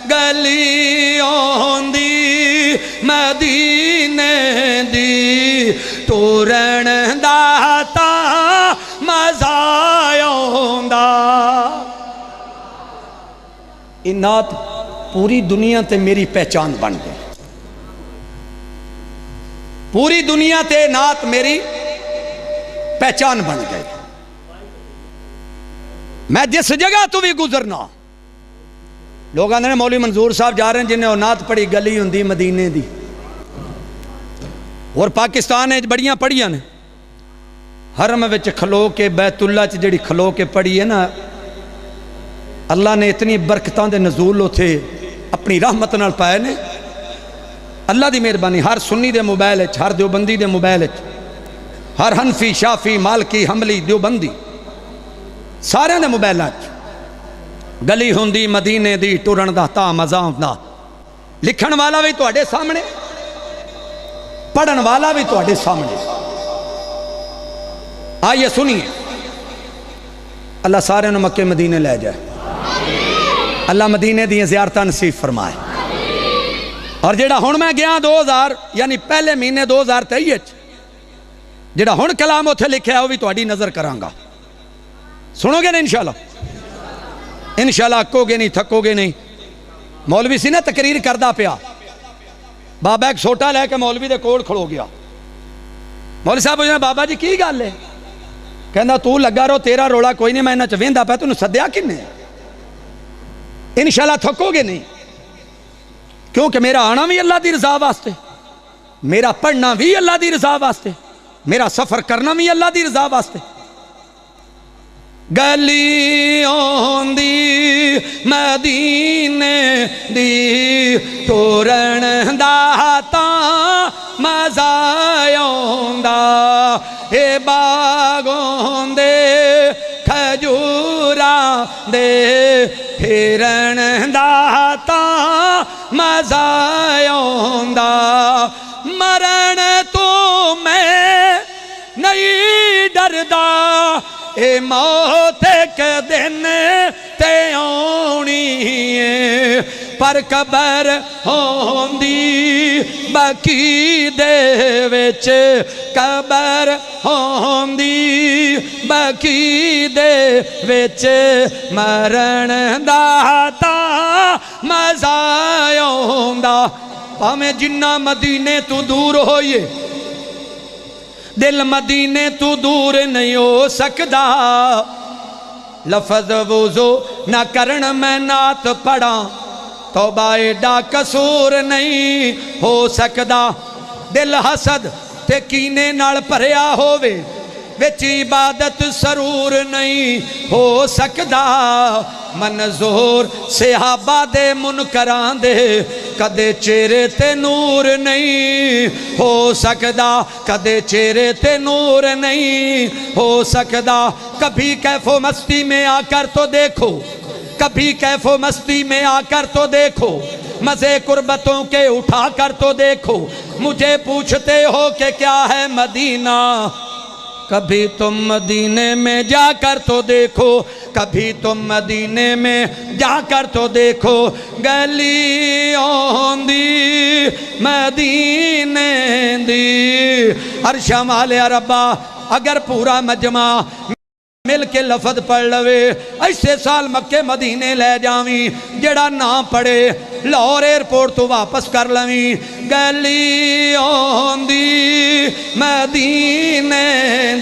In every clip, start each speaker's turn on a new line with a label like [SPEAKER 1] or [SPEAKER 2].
[SPEAKER 1] गली आंदी मदीने दी टुरन दा तां मज़ा आंदा। इह नात पूरी दुनिया ते मेरी पहचान बन गई। पूरी दुनिया ते नात मेरी पहचान बन गई। मैं जिस जगह तो भी गुजरना लोग आते हैं मौलवी मंजूर साहब जा रहे हैं जिन्हें नात पढ़ी गली होंदी मदीने दी। और पाकिस्तान में बड़ियां पढ़ियां ने हरम विच खलो के बैतुल्ला च जिहड़ी खलो के पढ़ी है ना, अल्लाह ने इतनी बरकतां दे नज़ूल उथे अपनी रहमत नाल पाए ने। अल्लाह की मेहरबानी। हर सुन्नी दे मोबाइल, हर देवबंदी दे मोबाइल, हर हनफी शाफी मालकी हमली देवबंदी सारे दे मोबाइल गली होंदी मदीने दी टुरन दा तां मज़ा आंदा। लिखण वाला भी तुहाडे सामने, पढ़न वाला भी तुहाडे सामने। आइए सुनिए। अल्लाह सारे नूं मक्के मदीने ले जाए। अल्लाह मदीने दी ज़ियारत नसीब फरमाए। और जेड़ा हुण मैं गया 2000 यानी पहले महीने 2023 जेड़ा हुण कलाम उत्थे लिखा वह भी तुहाडी नज़र करांगा। सुनोगे ना इंशाअल्लाह? इंशाअल्लाह अकोगे नहीं, थकोगे नहीं। मौलवी सी ना तकरीर करदा पिया, बाबा एक छोटा लैके मौलवी दे कोल खलो गया। मौलवी साहब पुछदे बाबा जी की गल है? कहंदा तू लगा रहो, तेरा रोला कोई नहीं, मैं इन्हां च वेंदा पिया, तैनूं सद्दिया किन्ने? इंशाअल्लाह थकोगे नहीं, क्योंकि मेरा आना भी अल्लाह की रज़ा वास्ते, मेरा पढ़ना भी अल्लाह की रज़ा वास्ते, मेरा सफ़र करना भी अल्लाह की रज़ा वास्ते। गली आंदी मदीने दी टुरन दा तां मज़ा आंदा। ए बागों दे खजूरां दे फिरन दा तां मज़ा आंदा। मरण तो मैं नहीं डरदा, ए मौत के दिन ते आउणी है, पर कबर होंदी बकी दे विच, कबर होंदी बकी दे विच, मरण दा तां मज़ा आंदा। भावें जिन्ना मदीने तू दूर होइए, दिल मदीने तू दूर नहीं हो सकदा। लफज वुज़ू ना करन मैं नात पढ़ा, तौबा एडा कसूर नहीं हो सकदा। दिल हसद ते कीने नाल भरिया होवे, विच इबादत सरूर नहीं हो सकदा। मंजूर सहाबा दे मुनकरां दे कदे चेहरे ते नूर नहीं हो सकदा, कदे चेहरे ते नूर नहीं हो सकदा। कभी कैफो मस्ती में आकर तो देखो, कभी कैफो मस्ती में आकर तो देखो, मज़े कुर्बतों के उठा कर तो देखो। मुझे पूछते हो कि क्या है मदीना, कभी तुम मदीने में जाकर तो देखो, कभी तुम मदीने में जाकर तो देखो। गली आंदी मदीने दी अर्शा वाले रब्बा, अगर पूरा मजमा मिल के लफज पढ़ लवे, ऐसे साल मक्के मदीने ले जावी, जेड़ा ना पढ़े लाहौर एयरपोर्ट तो वापस कर लवी। गली आंदी मदीने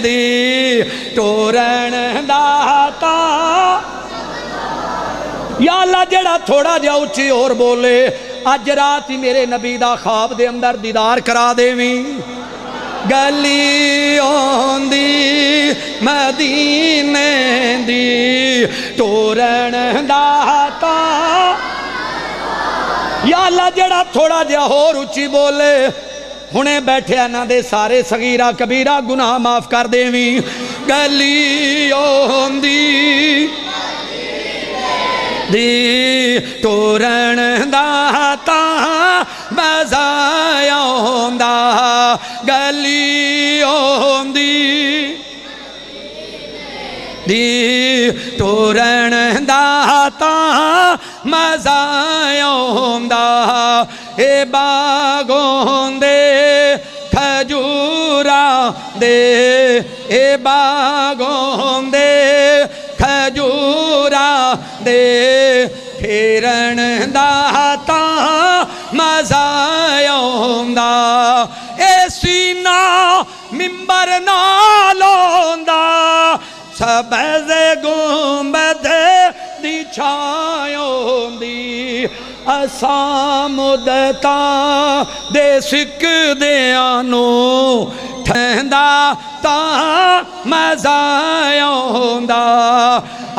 [SPEAKER 1] दी टुरन दा तां। या अल्लाह जेड़ा थोड़ा जिहा उच्ची और बोले, अज रात ही मेरे नबी दा ख्वाब दे अंदर दीदार करा देवी। गली आंदी मदीने दी टुरन दा तां। या अल्लाह जेड़ा थोड़ा जिहा होर उच्ची बोले, हुणे बैठे इन्हां दे सारे सगीरा कबीरा गुनाह माफ कर देवी। गली आंदी दी टुरन दा तां मज़ा आंदा। गली आंदी दी टुरन दा तां मज़ा ए बागों दे खजूरा दे ए बागों दे खजूरा दे फिरन दा तां मज़ा आउंदा ए सीना मिंबर नाल आउंदा सबज़ गुंबद दी छां आउंदी असां मुद्दतां दे सिकदियां नूं ठहंदा तां मज़ा आउंदा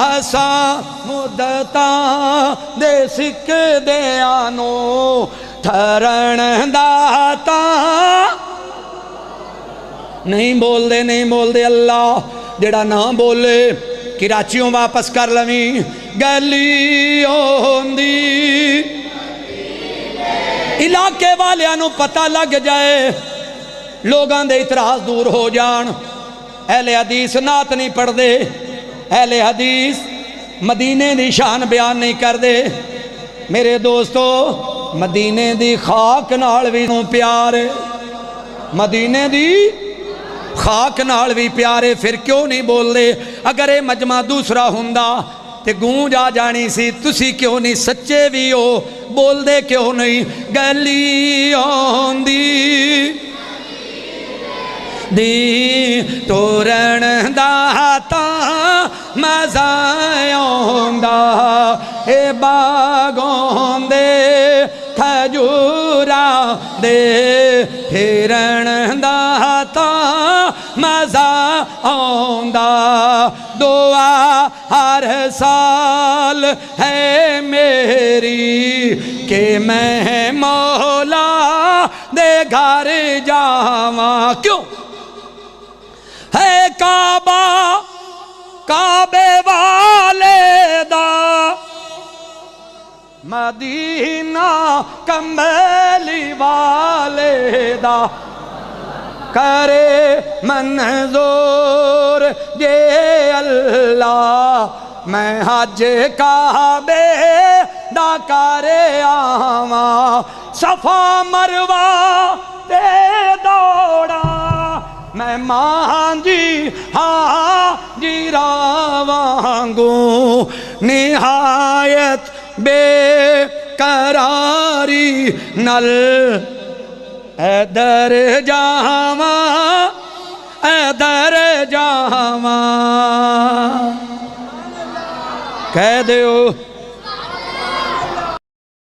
[SPEAKER 1] असां मुद्दतां दे सिकदियां नूं ठरण दा तां नहीं बोलते अल्लाह जेड़ा ना बोले कराचियों वापस कर लवी गली होंदी इलाके वालियां नूं पता लग जाए लोगां दे इतराज दूर हो जान। अहले हदीस नात नहीं पढ़ते अहले हदीस मदीने दी शान बयान नहीं करते। मेरे दोस्तों मदीने दी खाक नाल भी प्यार मदीने दी खाक नाल भी प्यारे फिर क्यों नहीं बोलते। अगर ये मजमा दूसरा हुंदा ते गूंज आ जानी सी। तुसी क्यों नहीं सच्चे भी हो बोलते क्यों नहीं। गली आउंदी दी तोरण दा तां मज़ा आउंदा ए बागों दे खजूरा दे फिरन दा तां मज़ा आउंदा दुआ हर साल है मेरी कि मैं मौला दे घर जावा। क्यों है काबा काबे वाले दा मदीना कमली वाले दा करे मंजूर जे अल्लाह मैं हज काबे दा करे आवा सफा मरवा ते दौड़ा मैं मांझी हाजिरा वांगू निहायत बेकरारी नल ऐदर जावा ऐदर जावा कह दो